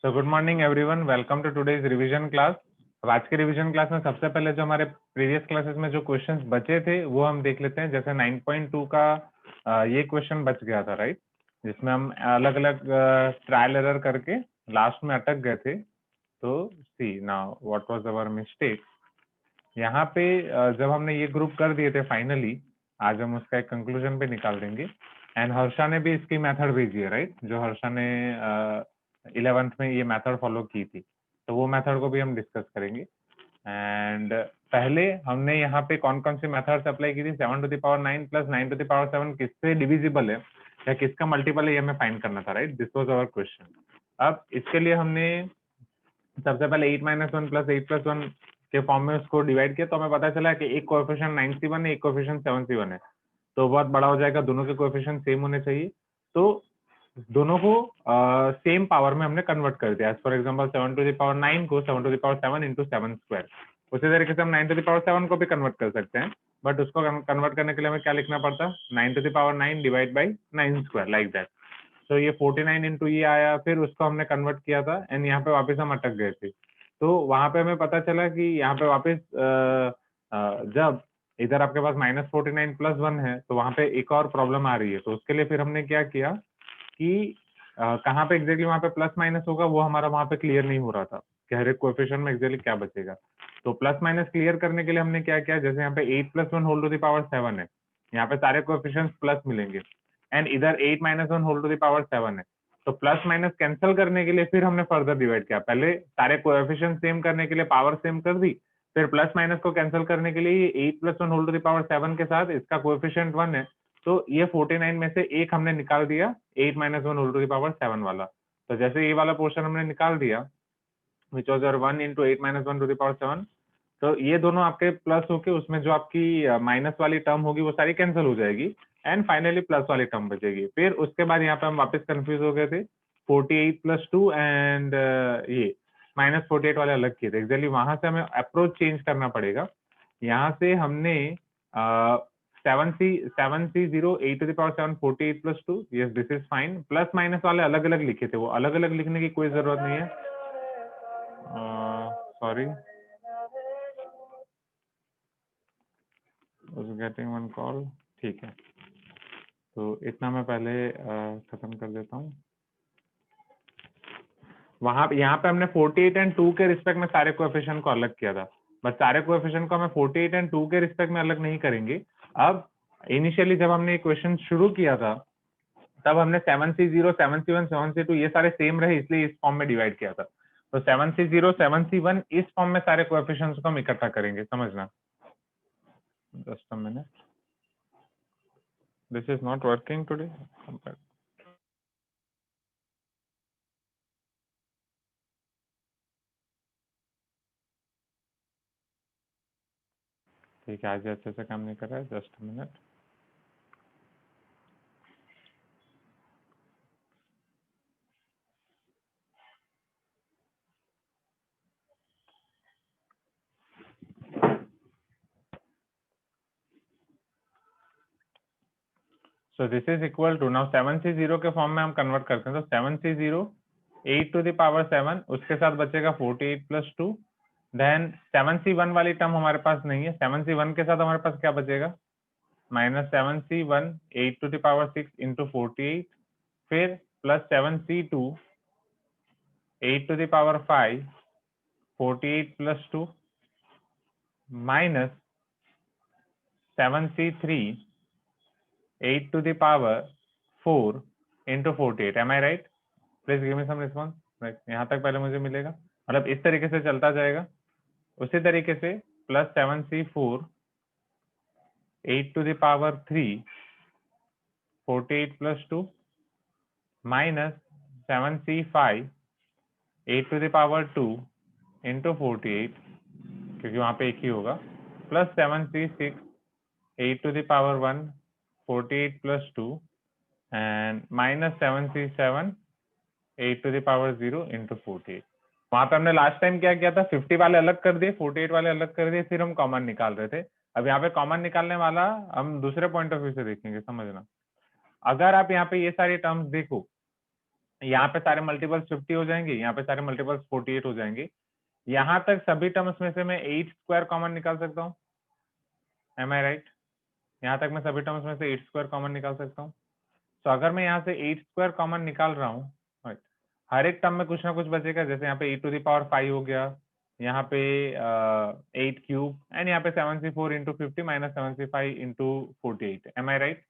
So good morning everyone, welcome to today's revision class. अब आज के रिवीजन क्लास में सबसे पहले जो हमारे प्रीवियस क्लासेस में जो क्वेश्चंस बचे थे वो हम देख लेते हैं। जैसे 9.2 का ये क्वेश्चन बच गया था, राइट, जिसमें हम अलग अलग ट्रायल एरर करके लास्ट में अटक गए थे। तो see now what was our mistake. यहाँ पे जब हमने ये ग्रुप कर दिए थे फाइनली, आज हम उसका एक कंक्लूजन पे निकाल देंगे। एंड हर्षा ने भी इसकी मेथड भेजी है, राइट, जो हर्षा ने 11th में ये मेथड फॉलो की थी, तो वो मेथड को भी हम डिस्कस करेंगे। एंड पहले हमने यहाँ पे कौन कौन सी मेथड्स अप्लाई की थी, 7 to the power 9 plus 9 to the power 7 किससे डिविजिबल है या किसका मल्टीपल है, ये हमें फाइंड करना था, right. This was our question. अब इसके लिए हमने सबसे पहले 8-1 प्लस 8+1 के फॉर्म में उसको डिवाइड किया, तो हमें पता चला कि एक कोएफिशिएंट 9c1 है, एक कोएफिशिएंट 7c1 है, तो बहुत बड़ा हो जाएगा, दोनों के कोएफिशिएंट सेम होने चाहिए। तो दोनों को सेम पावर में हमने कन्वर्ट कर दिया। For example 7 to the power 9 को 7 to the power 7 into 7 square. उसी तरीके से हम 9 टू द पावर 7 को भी कन्वर्ट कर सकते हैं, बट उसको कन्वर्ट करने के लिए हमें क्या लिखना पड़ता है, 9 to the power 9 divide by 9 square, like that. तो ये 49 इंटू ये आया, फिर उसको हमने कन्वर्ट किया था एंड यहाँ पे वापस हम अटक गए थे। तो वहां पे हमें पता चला कि यहाँ पे वापस जब इधर आपके पास -49+1 है, तो वहां पे एक और प्रॉब्लम आ रही है। तो उसके लिए फिर हमने क्या किया कि कहाँ पे एग्जैक्टली वहां पे प्लस माइनस होगा, वो हमारा वहां पे क्लियर नहीं हो रहा था कि हर एक कोएफिशिएंट में एग्जैक्टली क्या बचेगा। तो प्लस माइनस क्लियर करने के लिए हमने क्या किया, जैसे यहाँ पे 8+1 होल टू द पावर 7 है, यहाँ पे सारे कोएफिशिएंट्स प्लस मिलेंगे, एंड इधर 8-1 होल टू द पावर 7 है। तो प्लस माइनस कैंसिल करने के लिए फिर हमने फर्दर डिवाइड किया। पहले सारे कोएफिशिएंट सेम करने के लिए पावर सेम कर दी, फिर प्लस माइनस को कैंसिल करने के लिए 8+1 होल टू द पावर 7 के साथ इसका कोएफिशिएंट 1 है, तो ये 49 में से एक हमने निकाल दिया, 8-1 होल टू द पावर 7 वाला। तो जैसे ये वाला पोर्शन हमने निकाल दिया, which was 1 into 8-1 to the power 7, तो ये दोनों आपके प्लस होके उसमें जो आपकी माइनस वाली टर्म होगी वो सारी कैंसिल हो जाएगी, एंड फाइनली प्लस वाली टर्म बचेगी। फिर उसके बाद यहाँ पे हम वापस कंफ्यूज हो गए थे, 48+2 एंड ये -48 वाले अलग किए थे। एक्चुअली वहां से हमें अप्रोच चेंज करना पड़ेगा। यहाँ से हमने 7c0 8 to the power 7 48+2, yes this is fine. Plus minus वाले अलग अलग लिखे थे, वो अलग अलग लिखने की कोई जरूरत नहीं है। Sorry, was getting one call। ठीक है, तो इतना मैं पहले खत्म कर देता हूँ। वहां यहाँ पे हमने 48 एंड 2 के रिस्पेक्ट में सारे कोएफिशिएंट को अलग किया था, बट सारे कोएफिशिएंट को हमें 48 एंड 2 के रिस्पेक्ट में अलग नहीं करेंगे। अब इनिशियली जब हमने ये क्वेश्चन शुरू किया था, तब हमने 7c0 7c1 7c2 ये सारे सेम रहे, इसलिए इस फॉर्म में डिवाइड किया था। तो 7c0 7c1 इस फॉर्म में सारे कोएफिशिएंट्स को हम इकट्ठा करेंगे, समझना। Just a minute, this is not working today. ठीक है, आज अच्छे से काम नहीं कर रहा है, just a minute. So this is equal to, now 7c0 के फॉर्म में हम कन्वर्ट करते हैं, तो 7c0 8 टू द पावर 7, उसके साथ बचेगा 48+2। देन 7c1 वाली टर्म हमारे पास नहीं है, 7c1 के साथ हमारे पास क्या बचेगा, -7c1 8 to the power 6 into 48, फिर plus 7c2 8 to the power 5 48+2 minus 7c3 8 to the power 4 into 48। Am I right? Please give me some response। right, यहाँ तक पहले मुझे मिलेगा, मतलब इस तरीके से चलता जाएगा। उसी तरीके से +7c4 8 to the power 3 48+2 minus 7c5 8 to the power 2 into 48, क्योंकि वहां पे एक ही होगा, plus 7c6 8 to the power 1 48+2 and minus 7c7 8 to the power 0 into 48। वहां पे हमने लास्ट टाइम क्या किया था, 50 वाले अलग कर दिए, 48 वाले अलग कर दिए, फिर हम कॉमन निकाल रहे थे। अब यहाँ पे कॉमन निकालने वाला हम दूसरे पॉइंट ऑफ व्यू से देखेंगे, समझना। अगर आप यहाँ पे ये सारी टर्म्स देखो, यहाँ पे सारे मल्टीपल्स 50 हो जाएंगे, यहाँ पे सारे मल्टीपल्स 48 हो जाएंगे। यहाँ तक सभी टर्म्स में से मैं 8 स्क्वायर कॉमन निकाल सकता हूँ, एम आई राइट? यहाँ तक मैं सभी टर्म्स में से 8 स्क्वायर कॉमन निकाल सकता हूँ। तो अगर मैं यहाँ से 8 स्क्वायर कॉमन निकाल रहा हूँ, हर एक टर्म में कुछ ना कुछ बचेगा, जैसे यहाँ पे e⁵ हो गया, यहाँ पे 8 क्यूब, एंड यहाँ पे 7c4 into 50 minus 7c5 into 48, am I right?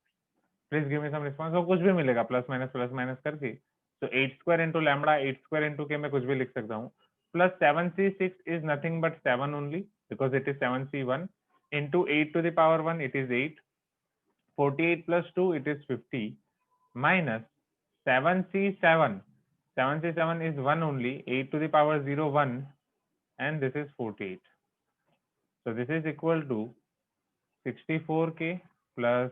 Please give me some response. तो कुछ भी मिलेगा प्लस माइनस करके। तो 8 square into lambda, 8 square into के मैं कुछ भी लिख सकता हूँ, plus 7c6 is nothing but 7 only because it is 7c1 into 8⁴ it is 8, 48 plus 2 it is 50 minus 7c7, 7c7 is 1 only, 8⁴ 1, and this is 48. So this is equal to 64k plus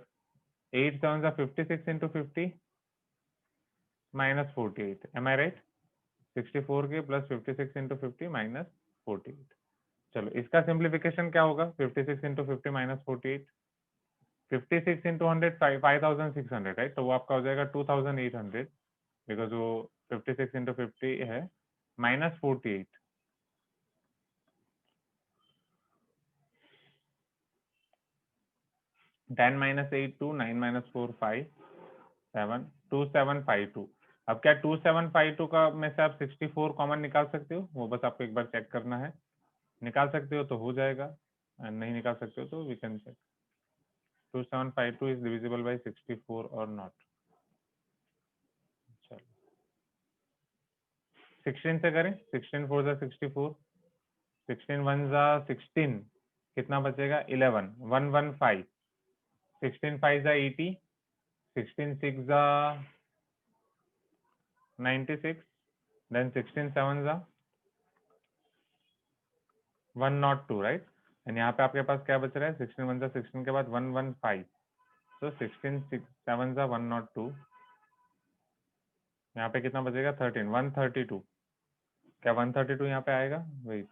8 7s are 56 into 50 minus 48. Am I right? 64k plus 56 into 50 minus 48. चलो इसका simplification क्या होगा? 56 into 50 minus 48, 56 into 100 5600, right? तो वो आपका हो जाएगा 2800 because वो 56 into 50 है, माइनस 48, 10 minus 8 2, 9 minus 4 5 7, 2752। अब क्या 2752 का में से आप 64 कॉमन निकाल सकते हो? वो बस आपको एक बार चेक करना है, निकाल सकते हो तो हो जाएगा, नहीं निकाल सकते हो तो we can check 2752 is divisible by 64 और नॉट। चलो 16 से करें, 16 4 जा 64, 16 1 जा 16, कितना बचेगा? 11 115, 16 5 जा 80, 16 6 जा 96, then 16 7 जा 102, राइट? एंड यहाँ पे आपके पास क्या बच रहा है? 16 1 जा 16 के बाद 115, तो 16 7 जा 102, यहाँ पे कितना बचेगा? 13 132। क्या 132 यहाँ पे आएगा? वेट,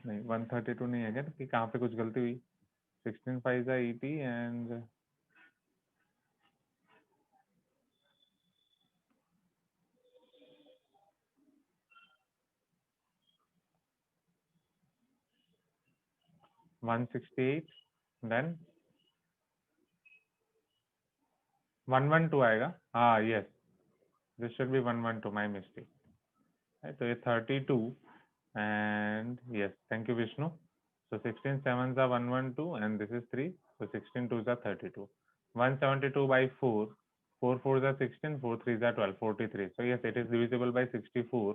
नहीं 132 नहीं है क्या? कि कहाँ पे कुछ गलती हुई? 16 5 जा 80 एंड 168, देन 112 आएगा। हाँ yes, this should be 112, my mistake. तो ये 32 and yes, thank you Vishnu. So 16 7s are 112 and this is 3, so 16 2s are 32, 172 by 4, 4 4s are 16, 4 3s are 12, 43. So yes, it is divisible by 64.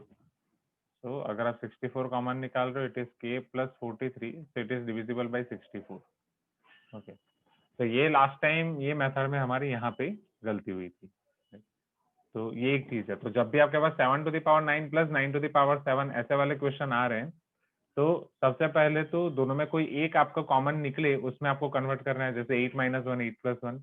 So अगर आप 64 common निकाल रहे हो, it is k plus 43, so it is divisible by 64. Okay, तो ये last time ये method में हमारी यहाँ पे गलती हुई थी। तो ये एक चीज है। तो जब भी आपके पास 7⁹ प्लस 9⁷ ऐसे वाले क्वेश्चन आ रहे हैं, तो सबसे पहले तो दोनों में कोई एक आपको कॉमन निकले, उसमें आपको कन्वर्ट करना है, जैसे 8 - 1 8 + 1।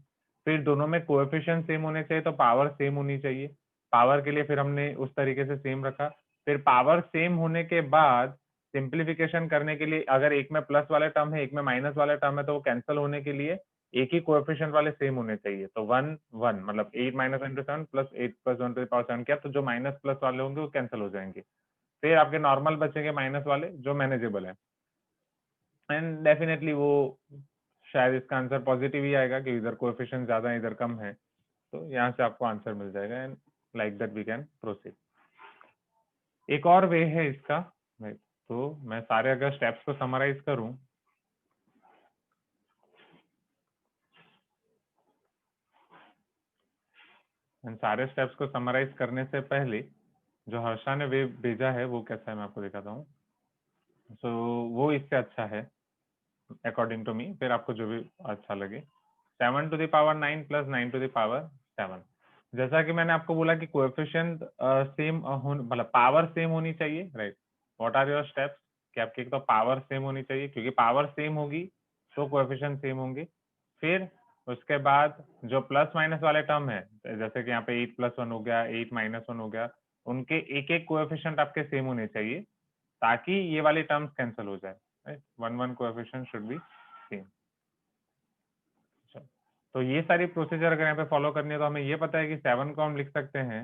फिर दोनों में कोएफिशिएंट सेम होने चाहिए, तो पावर सेम होनी चाहिए। पावर के लिए फिर हमने उस तरीके से सेम रखा। फिर पावर सेम होने के बाद सिंप्लीफिकेशन करने के लिए, अगर एक में प्लस वाले टर्म है, एक में माइनस वाले टर्म है, तो वो कैंसिल होने के लिए एक ही कोएफिशिएंट वाले सेम होने चाहिए। तो 1 1 मतलब 8 - 1 × 7 प्लस 8 + 1 to the power 7 किया, तो जो माइनस प्लस वाले होंगे वो कैंसिल हो जाएंगे। फिर आपके नॉर्मल बचेंगे माइनस वाले जो मैनेजेबल है, एंड डेफिनेटली वो शायद इसका आंसर पॉजिटिव ही आएगा कि इधर कोएफिशिएंट ज्यादा है इधर कम है, तो यहाँ से आपको आंसर मिल जाएगा, and like that we can proceed. एक और वे है इसका, तो मैं सारे अगर स्टेप्स को समराइज करूं, सारे स्टेप्स को समराइज करने से पहले जो हर्षा ने वे भेजा है वो कैसा है मैं आपको दिखाता हूँ। सो वो इससे अच्छा है अकॉर्डिंग टू मी, फिर आपको जो भी अच्छा लगे। 7 to the power 9 plus 9 to the power 7। जैसा कि मैंने आपको बोला कि कोएफिशिएंट सेम मतलब पावर सेम होनी चाहिए, right? What are your steps? कि आपकी एक तो पावर सेम होनी चाहिए, क्योंकि पावर सेम होगी तो कोएफिशिएंट सेम होंगे। फिर उसके बाद जो प्लस माइनस वाले टर्म है, जैसे कि यहाँ पे 8 + 1 हो गया, 8 - 1 हो गया, उनके एक एक कोएफिशिएंट आपके सेम होने चाहिए ताकि ये वाली टर्म्स कैंसिल हो जाए, right? 1 1 coefficient should be same. तो ये सारी प्रोसीजर अगर यहाँ पे फॉलो करनी है तो हमें ये पता है कि 7 को हम लिख सकते हैं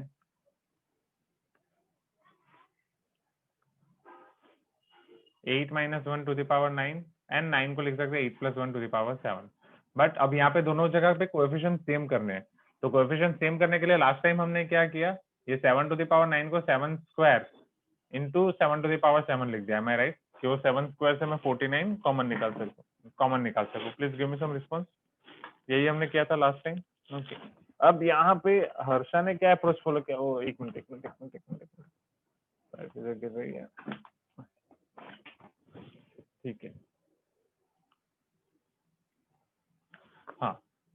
8 - 1 to the power 9 एंड 9 को लिख सकते हैं 8 + 1 to the power 7। बट अब यहाँ पे दोनों जगह पे कोएफिशिएंट सेम करने हैं, तो कोएफिशिएंट सेम करने के लिए लास्ट टाइम हमने क्या किया, ये 7 to the power 9 को 7 square into 7 to the power 7 लिख दिया। मैं राइट कि वो 7 स्क्वायर से मैं 49 कॉमन निकाल सकूँ। Please give me some response. यही हमने किया था लास्ट टाइम। ओके, अब यहाँ पे हर्षा ने क्या अप्रोच फॉलो किया? ओ एक मिनट गिर रही है, ठीक है। हाँ,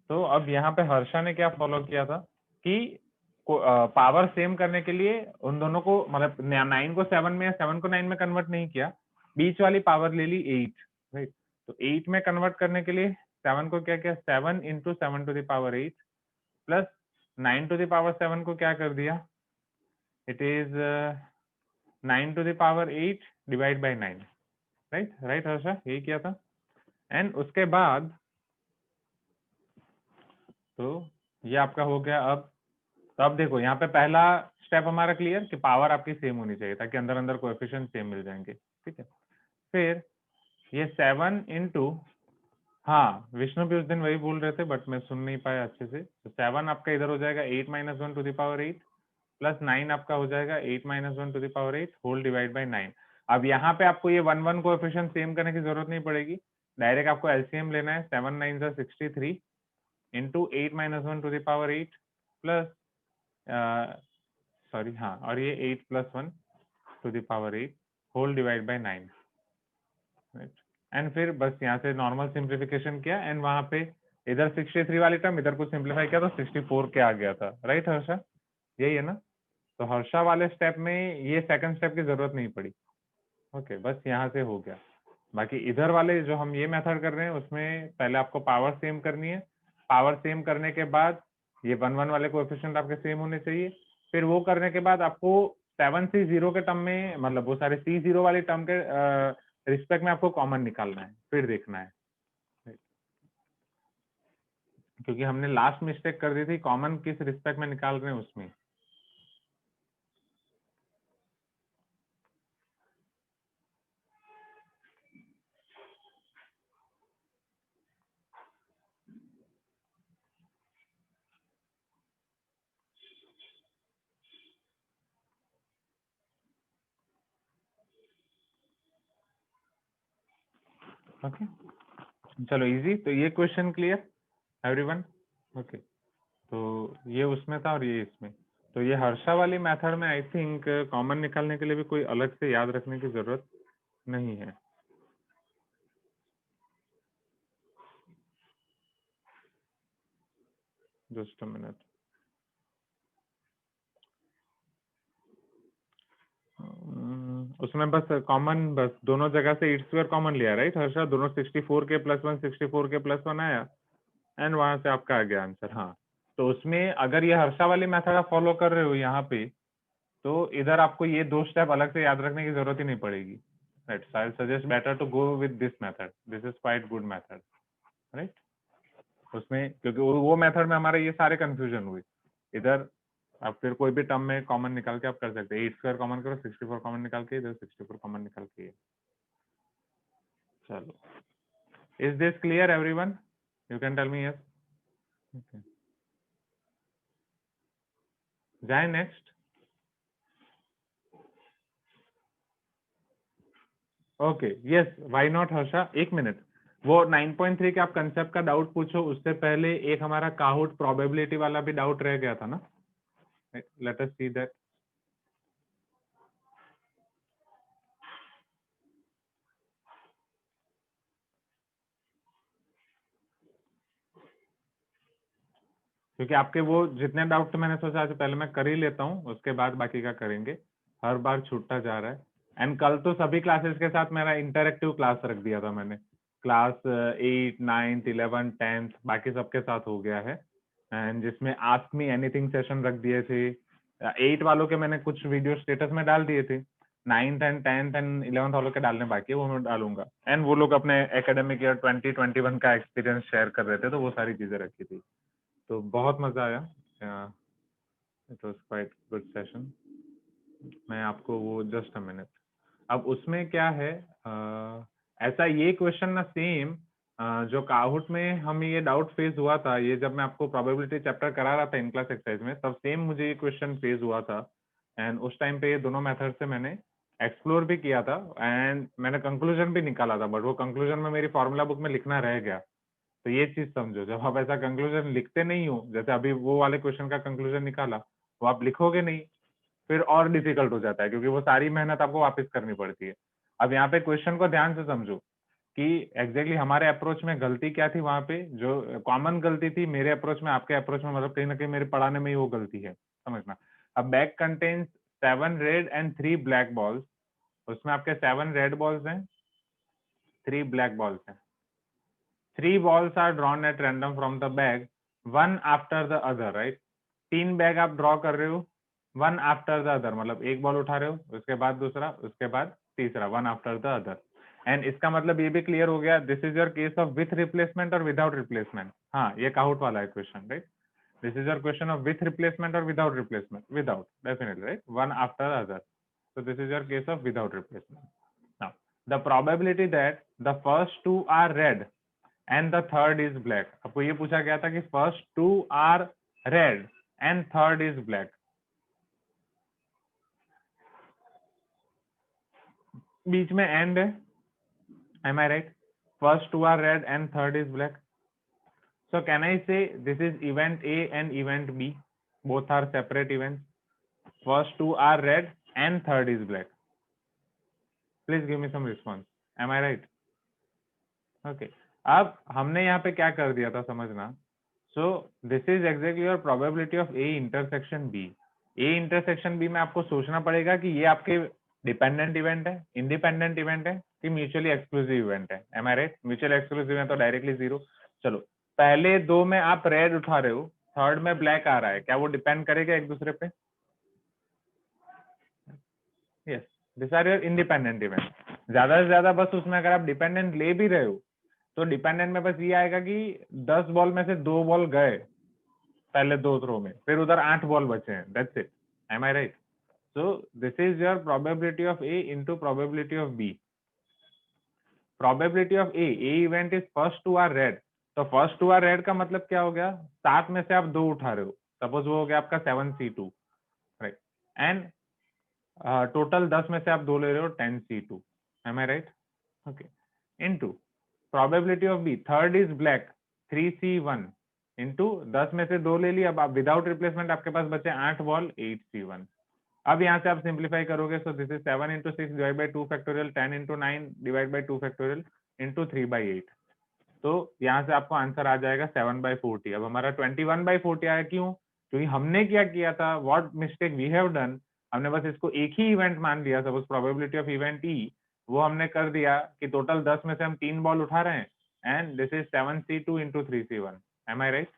तो अब यहाँ पे हर्षा ने क्या फॉलो किया था कि पावर सेम करने के लिए उन दोनों को, मतलब 9 को 7 में या 7 को 9 में कन्वर्ट नहीं किया, बीच वाली पावर ले ली 8, राइट। तो 8 में कन्वर्ट करने के लिए 7 को क्या किया, 7 × 7 to the power 8 plus 9 to the power 7 को क्या कर दिया, it is 9 to the power 8 divide by 9, right Harsha, यही किया था। एंड उसके बाद तो ये आपका हो गया। अब देखो यहाँ पे पहला स्टेप हमारा क्लियर कि पावर आपकी सेम होनी चाहिए ताकि अंदर अंदर कोएफिशिएंट सेम मिल जाएंगे, ठीक है। फिर ये 7 इंटू, हाँ विष्णु भी उस दिन वही बोल रहे थे बट मैं सुन नहीं पाया अच्छे से। तो 7 आपका इधर हो जाएगा 8 - 1 to the power 8 प्लस 9 आपका हो जाएगा 8 - 1 to the power 8 whole divide by 9। अब यहाँ पे आपको ये 1 कोएफिशिएंट सेम करने की जरूरत नहीं पड़ेगी, डायरेक्ट आपको एलसीएम लेना है। 7 9 ज़ा 63 into 8 - 1 to the power 8 plus sorry हाँ, और ये 8 + 1 to the power 8 whole divide by 9, and फिर बस यहाँ से नॉर्मल सिंप्लीफिकेशन किया एंड वहां पे इधर 63 वाली टर्म इधर को सिंप्लीफाई किया तो 64 के आ गया था, राइट हर्षा, यही है ना। तो हर्षा वाले स्टेप में ये सेकंड स्टेप की जरूरत नहीं पड़ी। ओके, बस यहाँ से हो गया। बाकी इधर वाले जो हम ये मेथड कर रहे हैं उसमें पहले आपको पावर सेम करनी है, पावर सेम करने के बाद ये 1 1 वाले कोएफिशिएंट आपके सेम होने चाहिए। फिर वो करने के बाद आपको 7 से 0 के टर्म में, मतलब वो सारे C0 वाली टर्म के रिस्पेक्ट में आपको कॉमन निकालना है, फिर देखना है, क्योंकि हमने लास्ट मिस्टेक कर दी थी, कॉमन किस रिस्पेक्ट में निकाल रहे हैं उसमें। ओके चलो इजी। तो ये क्वेश्चन क्लियर एवरीवन? ओके, तो ये उसमें था और ये इसमें। तो ये हर्षा वाली मेथड में आई थिंक कॉमन निकालने के लिए भी कोई अलग से याद रखने की जरूरत नहीं है। जस्ट अ मिनट, उसमें बस कॉमन, बस दोनों जगह से 8² कॉमन लिया, राइट हर्षा? दोनों 64 के +1 64 के +1 आया एंड वहां से आपका आ गया आंसर। हाँ, तो उसमें अगर ये हर्षा वाली मेथड आप फॉलो कर रहे हो यहाँ पे, तो इधर आपको ये 2 स्टेप अलग से याद रखने की जरूरत ही नहीं पड़ेगी, right. I suggest better to go with this method, this is quite good method, right. उसमें क्योंकि वो मेथड में हमारे ये सारे कंफ्यूजन हुए। इधर आप फिर कोई भी टर्म में कॉमन निकाल के आप कर सकते हैं, 8² कॉमन करो, 64 कॉमन निकाल के, इधर 64 कॉमन निकाल के। चलो, is this clear everyone? You can tell me yes. जाए next. Okay yes, why not Harsha. एक मिनट, वो 9.3 के आप कंसेप्ट का डाउट पूछो, उससे पहले एक हमारा काहुट प्रोबेबिलिटी वाला भी डाउट रह गया था ना, लेट अस सी दैट। क्योंकि आपके वो जितने डाउट थे मैंने सोचा आज पहले मैं कर ही लेता हूँ, उसके बाद बाकी का करेंगे। हर बार छूटता जा रहा है। एंड कल तो सभी क्लासेस के साथ मेरा इंटरेक्टिव क्लास रख दिया था मैंने, क्लास 8 9 11 10 बाकी सबके साथ हो गया है। एंड जिसमें आस्क मी एनीथिंग सेशन रख दिए थे। 8 वालों के मैंने कुछ वीडियो स्टेटस में डाल दिए थे। 9th and 10th and 11th वालों के डालने बाकी है, वो मैं डालूंगा। एंड वो लोग अपने एकेडमिक ईयर 2021 का एक्सपीरियंस शेयर कर रहे थे, तो वो सारी चीजें रखी थी। तो बहुत मजा आया, it was quite good session. मैं आपको वो जस्ट अ मिनट, अब उसमें क्या है, ऐसा ये क्वेश्चन ना सेम जो काहुट में हम ये डाउट फेस हुआ था, ये जब मैं आपको प्रोबेबिलिटी चैप्टर करा रहा था इन क्लास एक्सरसाइज में, तब सेम मुझे ये क्वेश्चन फेस हुआ था। एंड उस टाइम पे ये दोनों मेथड से मैंने एक्सप्लोर भी किया था एंड मैंने कंक्लूजन भी निकाला था, बट वो कंक्लूजन में मेरी फॉर्मूला बुक में लिखना रह गया। तो ये चीज समझो, जब आप ऐसा कंक्लूजन लिखते नहीं हो, जैसे अभी वो वाले क्वेश्चन का कंक्लूजन निकाला, वो आप लिखोगे नहीं, फिर और डिफिकल्ट हो जाता है, क्योंकि वो सारी मेहनत आपको वापस करनी पड़ती है। अब यहाँ पे क्वेश्चन को ध्यान से समझो कि एग्जैक्टली हमारे अप्रोच में गलती क्या थी, वहां पे जो कॉमन गलती थी मेरे अप्रोच में आपके अप्रोच में, मतलब कहीं ना कहीं मेरे पढ़ाने में ही वो गलती है, समझना। अब bag contains 7 red and 3 black balls, उसमें आपके 7 रेड बॉल्स हैं, 3 ब्लैक बॉल्स हैं। 3 balls are drawn at random from the bag, one after the other, right? 3 bag आप ड्रॉ कर रहे हो, वन आफ्टर द अदर, मतलब एक बॉल उठा रहे हो, उसके बाद दूसरा, उसके बाद तीसरा, one after the other. And इसका मतलब ये भी क्लियर हो गया, this is your case of with replacement और विदाउट रिप्लेसमेंट। हाँ, ये काउट वाला है question, right? This is your question of with replacement और without replacement, without definitely, right? One after the other, so this is your case of without replacement. Now the probability that the first two are red and the third is black, आपको ये पूछा गया था कि first two are red and third is black, बीच में and है, am I right? First two are red and third is black, so can I say this is event A and event B, both are separate events, first two are red and third is black? Please give me some response, am I right? Okay, अब हमने यहाँ पे क्या कर दिया था समझना, so this is exactly your probability of A intersection B. A intersection B में आपको सोचना पड़ेगा कि ये आपके डिपेंडेंट इवेंट है, इंडिपेंडेंट इवेंट है, कि म्यूचुअली एक्सक्लूसिव इवेंट है, am I right? Mutually exclusive है तो डायरेक्टली जीरो। चलो, पहले दो में आप रेड उठा रहे हो, थर्ड में ब्लैक आ रहा है, क्या वो डिपेंड करेगा एक दूसरे पे? Yes, this are your independent event. ज्यादा से ज्यादा बस उसमें अगर आप डिपेंडेंट ले भी रहे हो, तो डिपेंडेंट में बस ये आएगा कि 10 बॉल में से 2 बॉल गए पहले 2 थ्रो में, फिर उधर 8 बॉल बचे हैं, that's it, am I right? So this is your probability of A into probability of B. Probability of A event is first two are red, तो फर्स्ट टू आर रेड का मतलब क्या हो गया, 7 में से आप 2 उठा रहे हो, सपोज वो हो गया आपका 7C2, राइट? एंड टोटल 10 में से आप 2 ले रहे हो, 10C2, am I right? Okay, into probability of B, third is black, 3C1, into 10 में से 2 ले लिया, अब आप विदाउट रिप्लेसमेंट आपके पास बचे 8 बॉल, 8C1। अब यहाँ से आप सिंप्लीफाई करोगे, सो this is 7 into 6 divide by 2 factorial, 10 into 9 divide by 2 factorial into 3/8, तो यहाँ से आपको आंसर आ जाएगा 7/40। अब हमारा 21/40 आया, क्यों? क्योंकि हमने क्या किया था, what mistake we have done, हमने बस इसको एक ही इवेंट मान लिया, suppose probability of event E, वो हमने कर दिया कि टोटल 10 में से हम 3 बॉल उठा रहे हैं, and this is 7C2 into 3C1, am I right?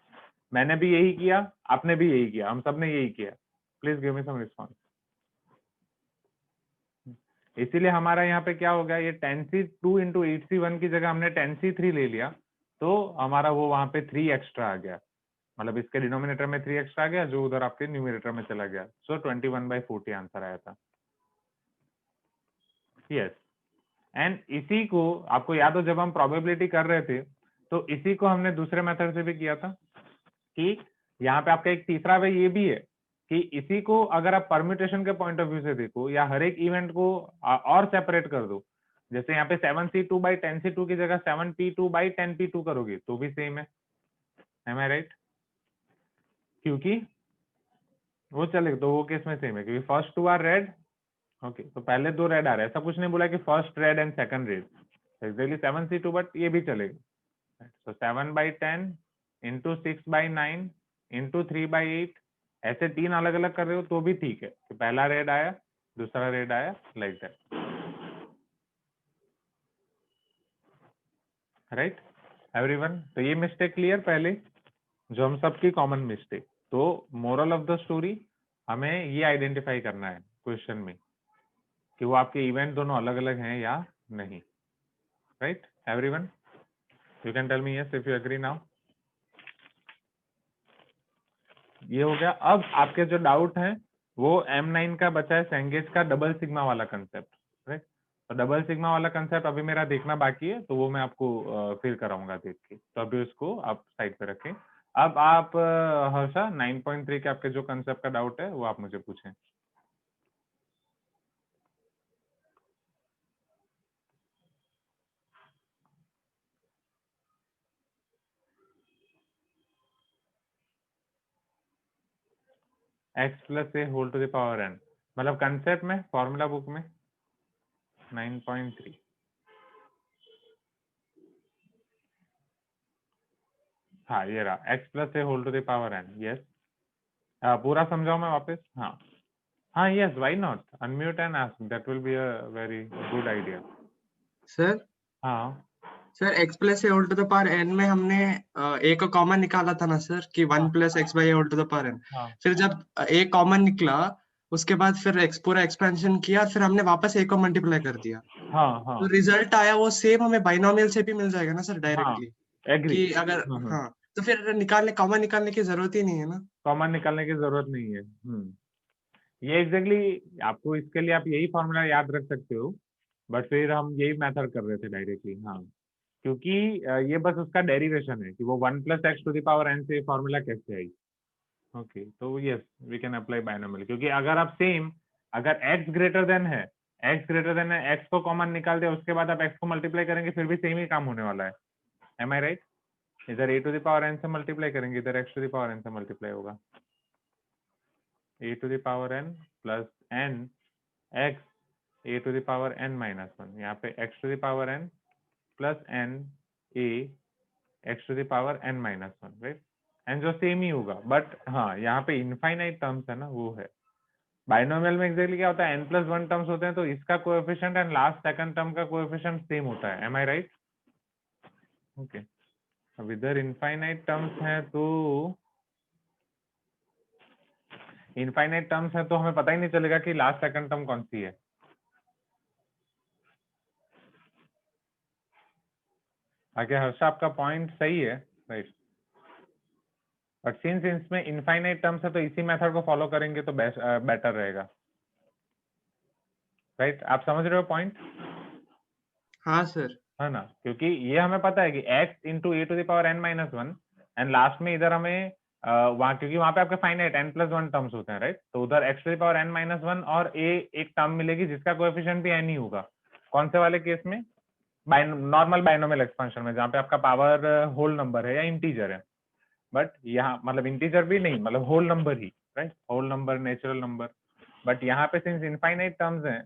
मैंने भी यही किया, आपने भी यही किया, हम सब ने यही किया। Please give me some response. इसीलिए हमारा यहाँ पे क्या हो गया, ये 10C2 इंटू 8C1 की जगह हमने 10C3 ले लिया, तो हमारा वो वहां पे 3 एक्स्ट्रा आ गया, मतलब इसके डिनोमिनेटर में 3 एक्स्ट्रा आ गया, जो उधर आपके न्यूमिनेटर में चला गया, सो 21/40 आंसर आया था। यस, एंड इसी को आपको याद हो, जब हम प्रोबेबिलिटी कर रहे थे, तो इसी को हमने दूसरे मेथड से भी किया था, कि यहाँ पे आपका एक तीसरा वे ये भी है कि इसी को अगर आप परम्यूटेशन के पॉइंट ऑफ व्यू से देखो, या हर एक इवेंट को और सेपरेट कर दो, जैसे यहाँ पे 7C2/10C2 की जगह 7P2/10P2 करोगे तो भी सेम है, एम आई राइट? क्योंकि वो चलेगा, तो वो केस में सेम है, क्योंकि first two are red, okay, तो पहले 2 रेड आ रहे हैं, ऐसा कुछ नहीं बोला कि first red and second red, actually 7C2, but ये भी चलेगा। तो 7/10 इंटू 6/9 इंटू 3/8, ऐसे 3 अलग अलग कर रहे हो तो भी ठीक है, कि पहला रेड आया, दूसरा रेड आया, लाइक दैट, राइट एवरीवन? तो ये मिस्टेक क्लियर पहले, जो हम सबकी कॉमन मिस्टेक। तो मोरल ऑफ द स्टोरी, हमें ये आइडेंटिफाई करना है क्वेश्चन में कि वो आपके इवेंट दोनों अलग अलग हैं या नहीं, right everyone? You can tell me yes if you agree now. ये हो गया। अब आपके जो डाउट है वो M9 का बचा है, सेंगेज का डबल सिग्मा वाला कंसेप्ट, राइट? तो डबल सिग्मा वाला कंसेप्ट अभी मेरा देखना बाकी है, तो वो मैं आपको फिर कराऊंगा देख के, तो अभी उसको आप साइड पे रखें। अब आप हर्षा 9.3 के आपके जो कंसेप्ट का डाउट है वो आप मुझे पूछें। x plus a whole to the power n, मतलब कंसेप्ट में, फॉर्मूला बुक में 9.3। हाँ ये रहा, x plus a whole to the power n। Yes, पूरा समझाओ मैं वापस? हाँ हाँ, yes, why not? Unmute and ask. That will be a very good idea. Sir हाँ sir x plus a whole to the power n में हमने a का कॉमन निकाला था ना सर, कि 1 plus x by a whole to the power n। हाँ फिर जब a कॉमन निकला, उसके बाद फिर x पूरा एक्सपेंशन किया, फिर हमने वापस a को मल्टीप्लाई कर दिया, हाँ हाँ तो रिजल्ट आया वो सेम, हमें बाइनोमियल से भी मिल जाएगा ना सर हाँ, डायरेक्टली, एग्री। कि अगर हाँ, तो फिर कॉमन निकालने की जरूरत ही नहीं है ना। कॉमन निकालने की जरूरत नहीं है। ये एग्जैक्टली आपको, इसके लिए आप यही फॉर्मूला याद रख सकते हो, बट फिर हम यही मेथड कर रहे थे डायरेक्टली। हाँ, क्योंकि ये बस उसका डेरिवेशन है कि वो 1 plus x to the power n से फॉर्मूला कैसे आई। ओके, तो yes, we can apply binomial, क्योंकि अगर आप सेम, अगर x ग्रेटर देन है, x ग्रेटर देन है, x को कॉमन निकाल दिया, उसके बाद आप x को मल्टीप्लाई करेंगे, फिर भी सेम ही काम होने वाला है। Am I right? इधर a to the power n से मल्टीप्लाई करेंगे, इधर x to the power n से मल्टीप्लाई होगा। a to the power n plus n x a to the power n minus 1, यहाँ पे x to the power n plus n a x to the power n minus 1, right? And जो same ही होगा, but हाँ यहाँ पे infinite terms है ना, वो है। बाइनोमियल में एग्जैक्टली क्या होता है, n+1 टर्म्स होते हैं, तो इसका coefficient and last second term का कोएफिशिएंट सेम होता है। Am I right? ओके, अब इधर इनफाइनाइट टर्म्स हैं, तो इनफाइनाइट टर्म्स है तो हमें पता ही नहीं चलेगा कि लास्ट सेकंड टर्म कौन सी है। आगे हर्षा आपका पॉइंट सही है, राइट? बट सिंस इसमें इनफाइनाइट टर्म्स है तो इसी मेथड को फॉलो करेंगे तो बेटर रहेगा, राइट? आप समझ रहे हो पॉइंट? हाँ सर। है ना, क्योंकि ये हमें पता है कि x into a to the power n minus 1, and last में इधर हमें वहाँ, क्योंकि वहाँ पे आपके फाइनाइट n+1 टर्म्स होते हैं, राइट? तो उधर x to the power n minus 1 और a एक टर्म मिलेगी जिसका कोएफिशिएंट भी n ही होगा। कौन से वाले केस में? नॉर्मल बाइनोमियल एक्सपेंशन में, जहाँ पे आपका पावर होल नंबर है या इंटीजर है। बट यहाँ मतलब इंटीजर भी नहीं, मतलब होल नंबर ही, right? Whole number, natural number. But यहाँ पे सिंस इनफाइनाइट टर्म्स हैं,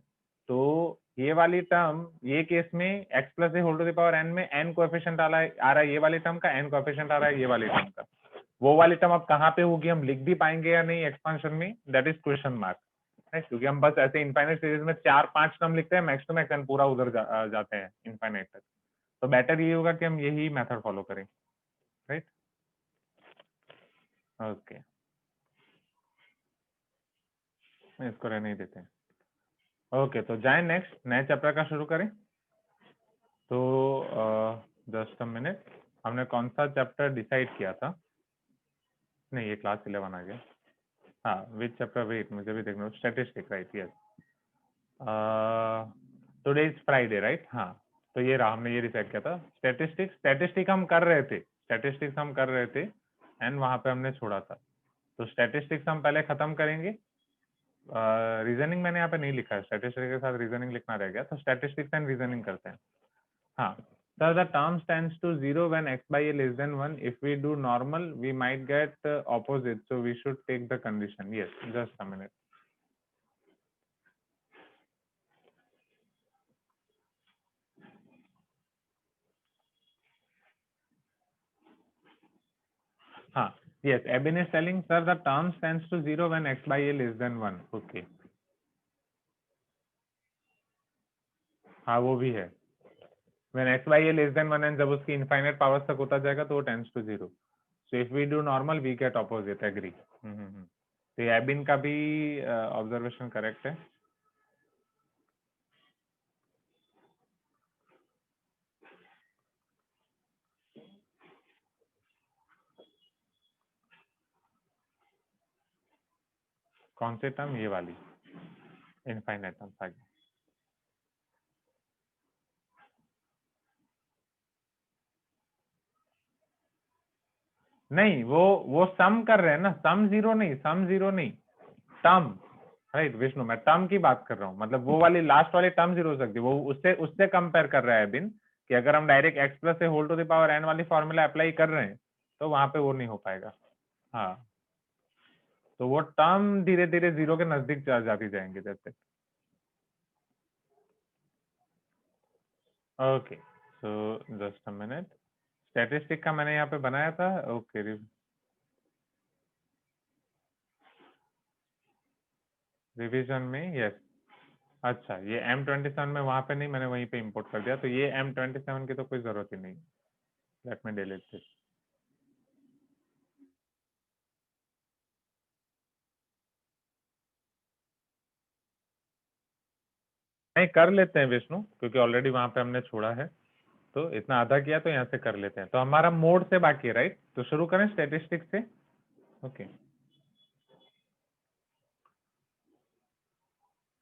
तो ये वाली टर्म, ये केस में x plus a whole to the power n में n कोएफिशिएंट आ रहा है, ये वाली टर्म का n कोएफिशिएंट आ रहा है, ये वाली टर्म का। वो वाली टर्म अब कहाँ पे होगी, हम लिख भी पाएंगे या नहीं एक्सपेंशन में, that is question mark, right? क्योंकि हम बस ऐसे इनफाइनाइट सीरीज में 4-5 टर्म लिखते हैं, मैक्स टू मैक्स एन पूरा उधर जाते हैं इनफाइनाइट तक। तो बेटर ये होगा कि हम यही मेथड फॉलो करें, राइट? ओके, इसको रहने ही देते हैं। ओके, तो जाए नेक्स्ट, नए चैप्टर का शुरू करें। तो जस्ट अ मिनट, हमने कौन सा चैप्टर डिसाइड किया था? नहीं, ये क्लास 11 आ गया। हाँ, विच चैप्टर, वेट मुझे भी देखना, statistic, right? Yes, today is Friday, right? हाँ, तो ये रहा, हमने ये डिसाइड किया था स्टैटिस्टिक हम कर रहे थे, स्टैटिस्टिक्स हम कर रहे थे, एंड वहां पे हमने छोड़ा था। तो स्टैटिस्टिक्स हम पहले खत्म करेंगे। रीजनिंग मैंने यहाँ पे नहीं लिखा है, स्टैटिस्टिक्स के साथ रीजनिंग लिखना रह गया, तो स्टैटिस्टिक्स एंड रीजनिंग करते हैं। हाँ, sir, the term tends to 0 when x by a less than 1. If we do normal, we might get opposite, so we should take the condition. Yes, just a minute. हाँ, yes, Abin is telling, sir, the term tends to 0 when x by a less than 1. Okay. हाँ, वो भी है। When x by a less than 1 and जब उसकी infinite powers तक होता जाएगा तो वो tends to 0. So if we do normal, we get opposite. Agree. तो ये Abin का भी observation correct है। कौन से टर्म? ये वाली इनफाइनाइट टर्म आ गया। नहीं, वो सम कर रहे हैं ना, सम जीरो नहीं, टर्म। राइट विष्णु, मैं टर्म की बात कर रहा हूँ, मतलब वो वाली लास्ट वाली टर्म जीरो हो सकती है, वो उससे कंपेयर कर रहा है बिन, कि अगर हम डायरेक्ट एक्स प्लस से whole to the power n वाली फॉर्मूला अप्लाई कर रहे हैं तो वहां पे वो नहीं हो पाएगा। हाँ, तो वो टर्म धीरे धीरे जीरो के नजदीक जाती जाएंगे जैसे। Okay, so just a minute, statistic का मैंने यहाँ पे बनाया था। ओके, रिवीजन में, यस। अच्छा, ये M27 में वहां पे नहीं, मैंने वहीं पे इंपोर्ट कर दिया, तो ये M27 की तो कोई जरूरत ही नहीं। Let me delete this. नहीं, कर लेते हैं विष्णु, क्योंकि ऑलरेडी वहां पे हमने छोड़ा है, तो इतना आधा किया तो यहाँ से कर लेते हैं। तो हमारा मोड से बाकी है, राइट? तो शुरू करें स्टैटिस्टिक्स से। ओके